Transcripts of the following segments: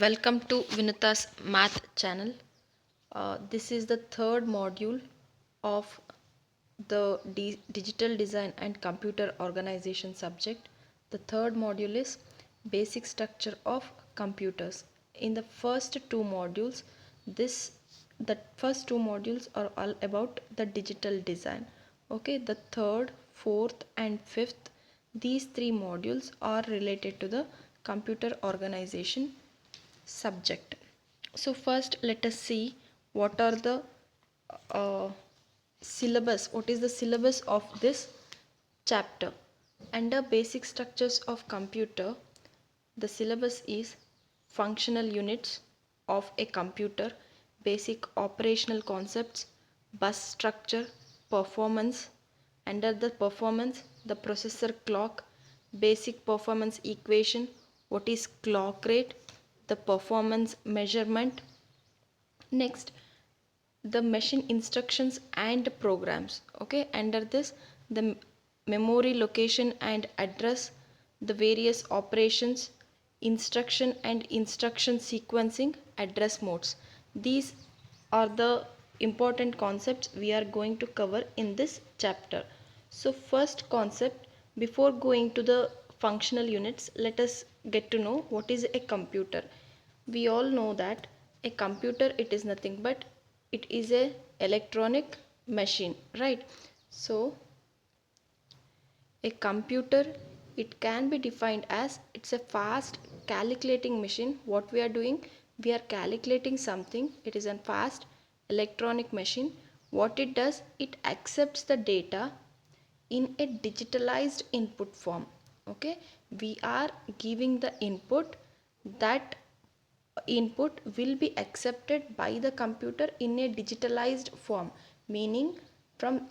Welcome to Vinita's Math channel. This is the third module of the Digital Design and Computer Organization subject. The third module is Basic Structure of Computers. In the first two modules, the first two modules are all about the digital design. Okay, the third, fourth, and fifth, these three modules are related to the computer organization subject. So first let us see what are the uh, what is the syllabus of this chapter. Under basic structures of computer, the syllabus is functional units of a computer, basic operational concepts, bus structure, performance. Under the performance, the processor clock, basic performance equation, what is clock rate, the performance measurement. Next, the machine instructions and programs. Okay, under this, the memory location and address, the various operations, instruction and instruction sequencing, address modes. These are the important concepts we are going to cover in this chapter. So first concept, before going to the functional units, let us get to know what is a computer. We all know that a computer, it is nothing but it is a electronic machine, right? So a computer, it can be defined as it's a fast calculating machine. What we are doing, we are calculating something. It is a fast electronic machine. What it does, it accepts the data in a digitalized input form. Okay, we are giving the input. That input will be accepted by the computer in a digitalized form, meaning from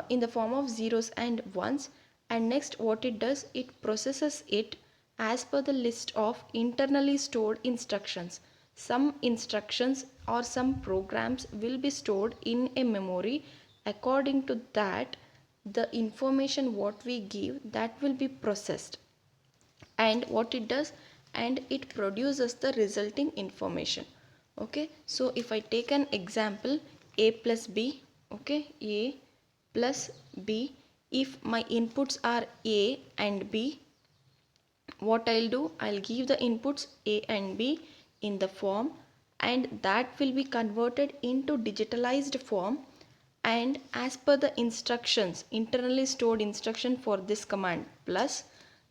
in the form of zeros and ones. And next, what it does, it processes it as per the list of internally stored instructions. Some instructions or some programs will be stored in a memory. According to that, the information what we give, that will be processed, and what it does, and it produces the resulting information. Okay, so if I take an example, a plus b. Okay, a plus b. If my inputs are a and b, what I'll do, I'll give the inputs a and b in the form, and that will be converted into digitalized form. And as per the instructions, internally stored instruction for this command plus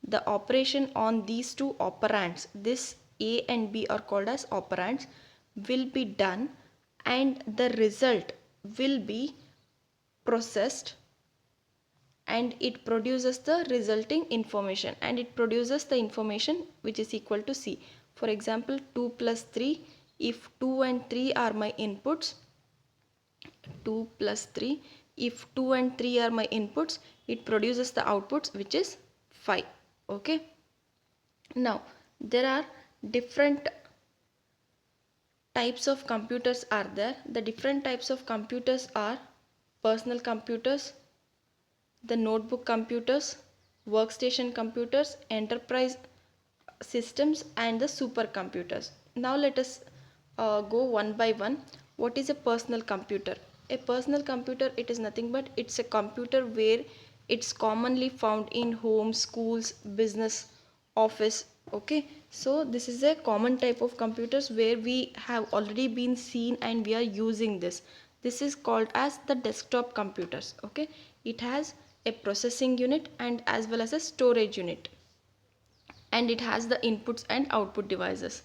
the operation on these two operands, this a and b are called as operands, will be done, and the result will be processed, and it produces the resulting information, and it produces the information which is equal to c. For example, 2 plus 3, if 2 and 3 are my inputs, 2 plus 3, if 2 and 3 are my inputs, it produces the outputs which is 5. Okay, now there are different types of computers are there. The different types of computers are personal computers, the notebook computers, workstation computers, enterprise systems, and the supercomputers. Now let us go one by one. What is a personal computer? A personal computer, it is nothing but it's a computer where it's commonly found in homes, schools, business, office. Okay, so this is a common type of computers where we have already been seen and we are using this. This is called as the desktop computers. Okay, it has a processing unit and as well as a storage unit, and it has the inputs and output devices.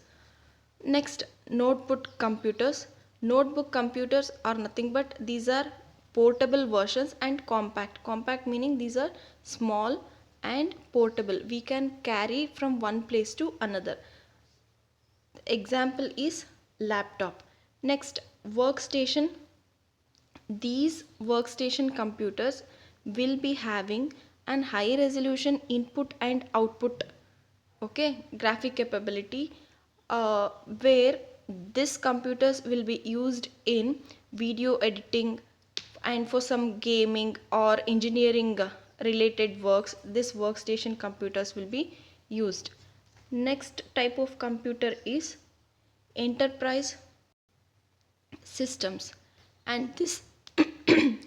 Next, notebook computers. Notebook computers are nothing but these are portable versions and compact. Compact meaning these are small and portable. We can carry from one place to another. Example is laptop. Next, workstation. These workstation computers will be having an high resolution input and output, okay, graphic capability, where this computers will be used in video editing and for some gaming or engineering related works. This workstation computers will be used. Next type of computer is enterprise systems, and this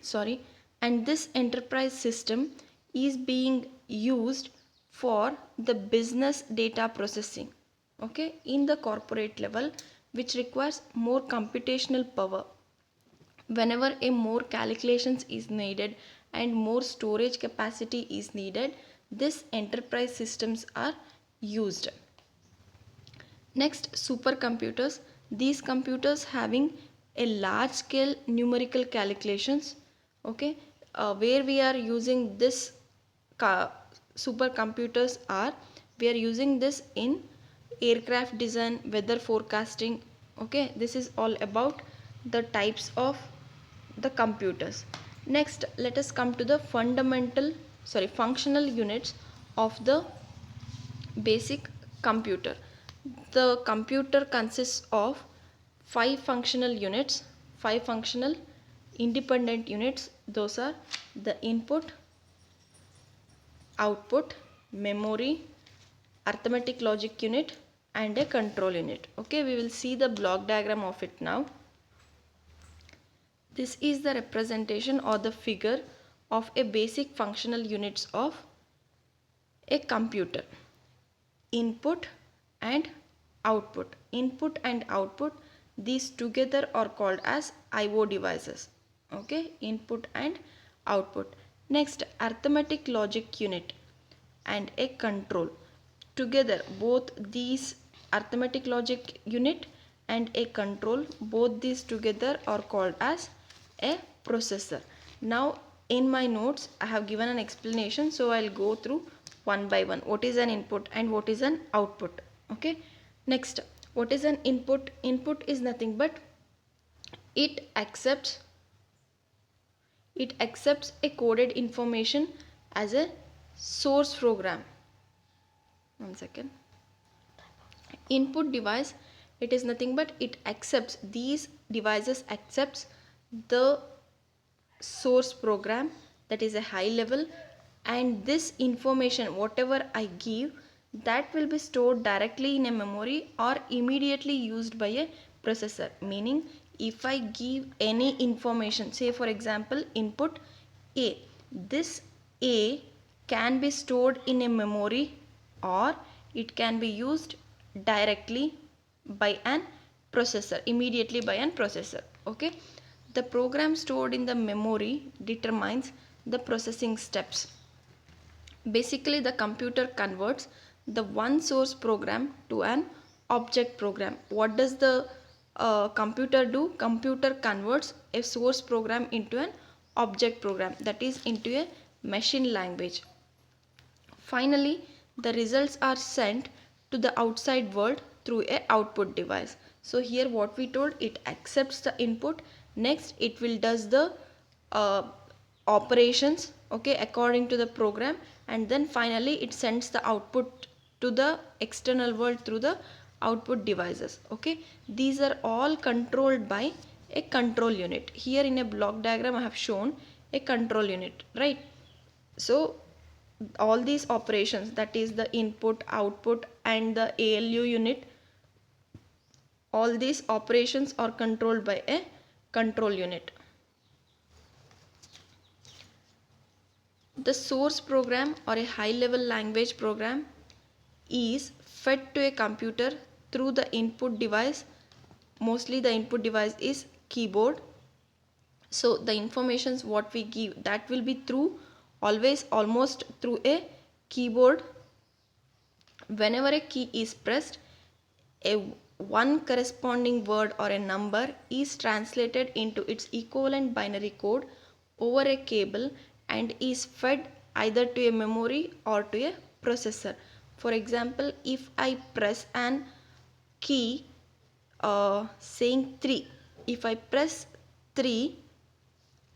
sorry, and this enterprise system is being used for the business data processing, okay, in the corporate level, which requires more computational power. Whenever a more calculations is needed and more storage capacity is needed, this enterprise systems are used. Next, supercomputers. These computers having a large scale numerical calculations, okay, where we are using this supercomputers are, we are using this in aircraft design, weather forecasting, okay. This is all about the types of the computers. Next, let us come to the functional units of the basic computer. The computer consists of five functional independent units. Those are the input, output, memory, arithmetic logic unit, and a control unit. Okay, we will see the block diagram of it now. This is the representation or the figure of a basic functional units of a computer. Input and output. Input and output, these together are called as IO devices. Okay, input and output. Next, arithmetic logic unit and a control. Together, both these arithmetic logic unit and a control, both these together are called as a processor. Now, in my notes, I have given an explanation, so I'll go through one by one. What is an input and what is an output? Okay. Next, what is an input? Input is nothing but it accepts a coded information as a source program. One second. Input device, it is nothing but it accepts, these devices accepts the source program, that is a high level, and this information whatever I give, that will be stored directly in a memory or immediately used by a processor. Meaning, if I give any information, say for example input A, this A can be stored in a memory or it can be used directly by an processor, immediately by an processor. Okay, the program stored in the memory determines the processing steps. Basically, the computer converts the one source program to an object program. What does the computer do? Computer converts a source program into an object program, that is into a machine language. Finally, the results are sent to the outside world through a output device. So here what we told, it accepts the input, next it will does the uh, operations, okay, according to the program, and then finally it sends the output to the external world through the output devices. Okay, these are all controlled by a control unit. Here in a block diagram I have shown a control unit, right? So all these operations, that is the input, output and the ALU unit, all these operations are controlled by a control unit. The source program or a high level language program is fed to a computer through the input device. Mostly the input device is keyboard. So the informations what we give, that will be through almost through a keyboard. Whenever a key is pressed, a one corresponding word or a number is translated into its equivalent binary code over a cable and is fed either to a memory or to a processor. For example, if I press an key saying 3, if I press 3,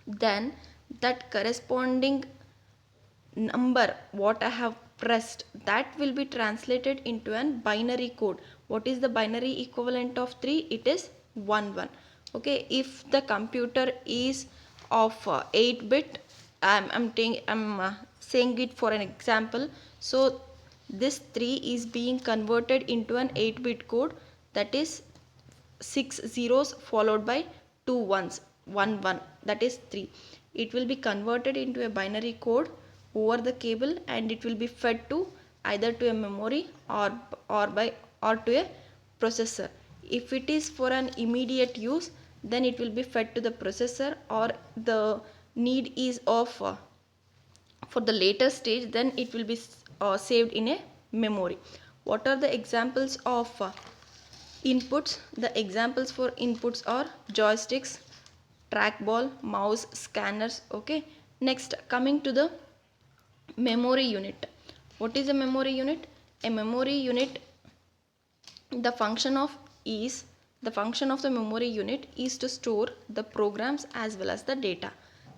then that corresponding number what I have pressed, that will be translated into an binary code. What is the binary equivalent of 3? It is 1 1. Okay, if the computer is of 8-bit, I'm saying it for an example. So this 3 is being converted into an 8-bit code, that is 6 zeros followed by 2 ones, 1 1, that is 3. It will be converted into a binary code over the cable, and it will be fed to either to a memory or to a processor. If it is for an immediate use, then it will be fed to the processor, or the need is of for the later stage, then it will be saved in a memory. What are the examples of inputs? The examples for inputs are joysticks, trackball, mouse, scanners. Okay, next, coming to the memory unit. What is a memory unit? A memory unit, the function of the function of the memory unit is to store the programs as well as the data.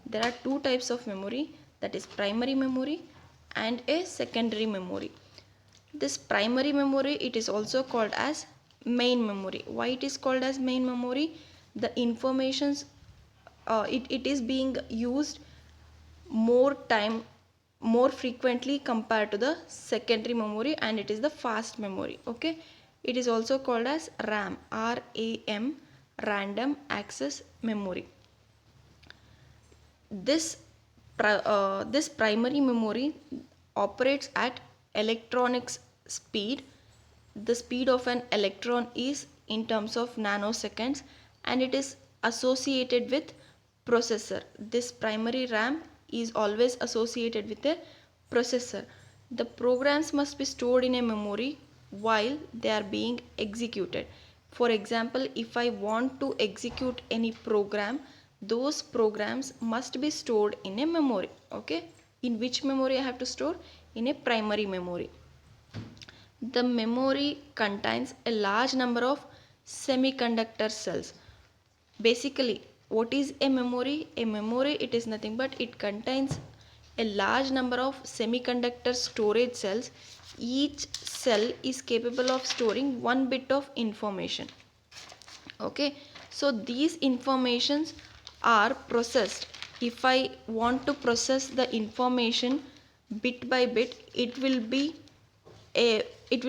There are two types of memory, that is primary memory and a secondary memory. This primary memory, it is also called as main memory. Why it is called as main memory? The informations, it is being used more frequently compared to the secondary memory, and it is the fast memory. Okay, it is also called as RAM, random access memory. This primary memory operates at electronics speed. The speed of an electron is in terms of nanoseconds, and it is associated with processor. This primary RAM is always associated with a processor. The programs must be stored in a memory while they are being executed. For example, if I want to execute any program, those programs must be stored in a memory. Okay, in which memory I have to store? In a primary memory. The memory contains a large number of semiconductor cells. Basically, what is a memory? A memory, it is nothing but it contains a large number of semiconductor storage cells. Each cell is capable of storing one bit of information. Okay, so these informations are processed. If I want to process the information bit by bit, it will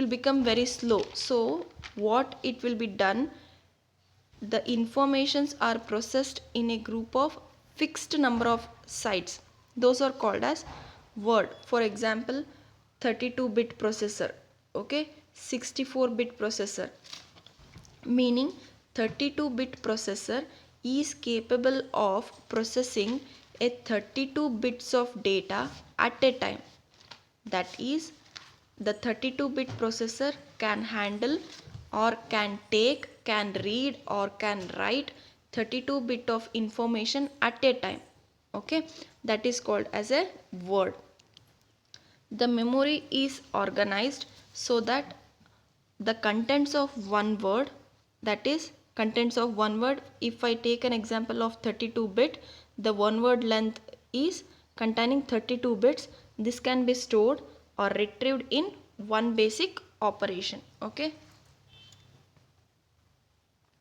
become very slow. So what it will be done, the informations are processed in a group of fixed number of sites. Those are called as word. For example, 32-bit processor, okay, 64-bit processor, meaning 32-bit processor is capable of processing a 32 bits of data at a time. That is, the 32-bit processor can handle or can read or can write 32 bit of information at a time. Okay, that is called as a word. The memory is organized so that the contents of one word, that is contents of one word, if I take an example of 32-bit, the one word length is containing 32 bits. This can be stored or retrieved in one basic operation. Okay,